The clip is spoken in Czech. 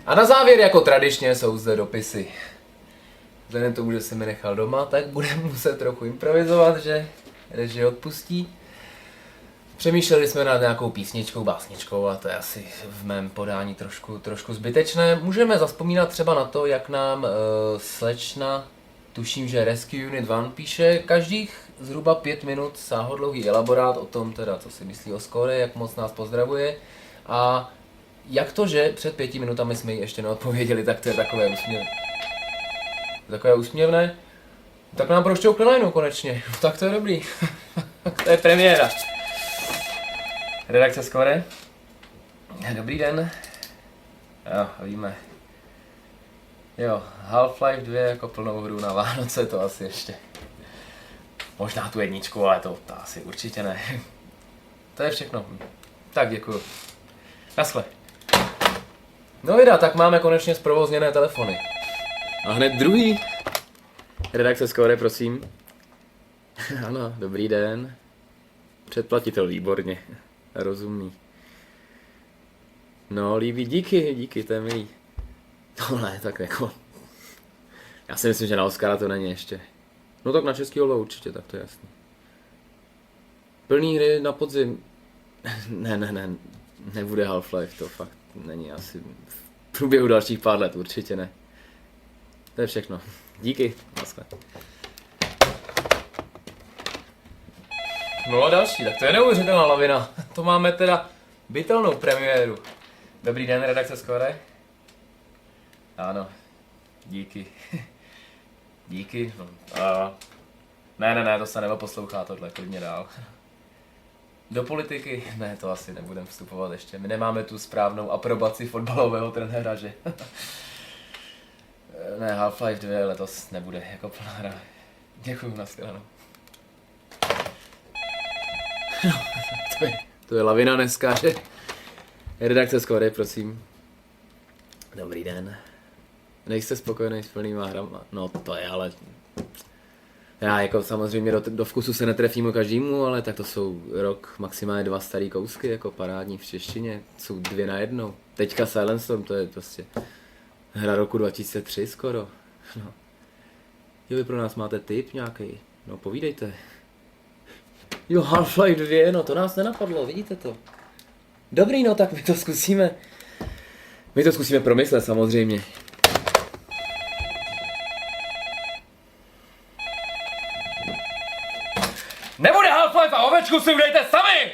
A na závěr, jako tradičně, jsou zde dopisy. Vzhledem tomu, že jsem mi nechal doma, tak budeme muset trochu improvizovat, že režie odpustí. Přemýšleli jsme nad nějakou písničkou, básničkou a to je asi v mém podání trošku zbytečné. Můžeme zazpomínat třeba na to, jak nám slečna, tuším, že Rescue Unit 1 píše každých zhruba 5 minut sáhodlouhý elaborát o tom teda, co si myslí o Score, jak moc nás pozdravuje. A jak to, že před 5 minutami jsme jí ještě neodpověděli, tak to je takové úsměvné. Tak nám prošťoukli lineu konečně, tak to je dobrý. To je premiéra. Redakce Score. Dobrý den. Jo, víme. Jo, Half-Life 2 jako plnou hru na Vánoce, to asi ještě. Možná tu jedničku, ale to asi určitě ne. To je všechno. Tak děkuju. Naschle. No vida, tak máme konečně zprovozněné telefony. A hned druhý. Redakce Score, prosím. Ano, dobrý den. Předplatitel, výborně. Rozumný. No, líbí, díky, to je milý. No ne, tak jako... Já si myslím, že na Oscara to není ještě. No tak na český holva určitě, tak to je jasný. Plný hry na podzim. Ne, nebude Half-Life, to fakt není asi v průběhu dalších pár let, určitě ne. To je všechno. Díky, naschle. No a další, tak to je neuvěřitelná lavina. To máme teda bytelnou premiéru. Dobrý den, redakce Score. Ano, díky. Díky. No, ne, to se neposlouchá tohle, klidně dál. Do politiky? Ne, to asi nebudem vstupovat ještě. My nemáme tu správnou aprobaci fotbalového trenéra, že? Ne, Half-Life 2 letos nebude jako plná hra. Děkuju, nashledanou. To je lavina dneska, že? Redakce Score, prosím. Dobrý den. Nejste spokojený s plnýma hrama? No to je, ale... Já jako samozřejmě do vkusu se netrefím každému, ale tak to jsou rok, maximálně 2 starý kousky, jako parádní v češtině. Jsou 2 na jednou. Teďka Silent Storm, to je prostě hra roku 2003 skoro. No. Jo, vy pro nás máte tip nějaký? No povídejte. Jo, Half-Life 2, no to nás nenapadlo, vidíte to. Dobrý, no tak my to zkusíme. My to zkusíme promyslet samozřejmě. Nebude Half-Life a ovečku si udejte sami!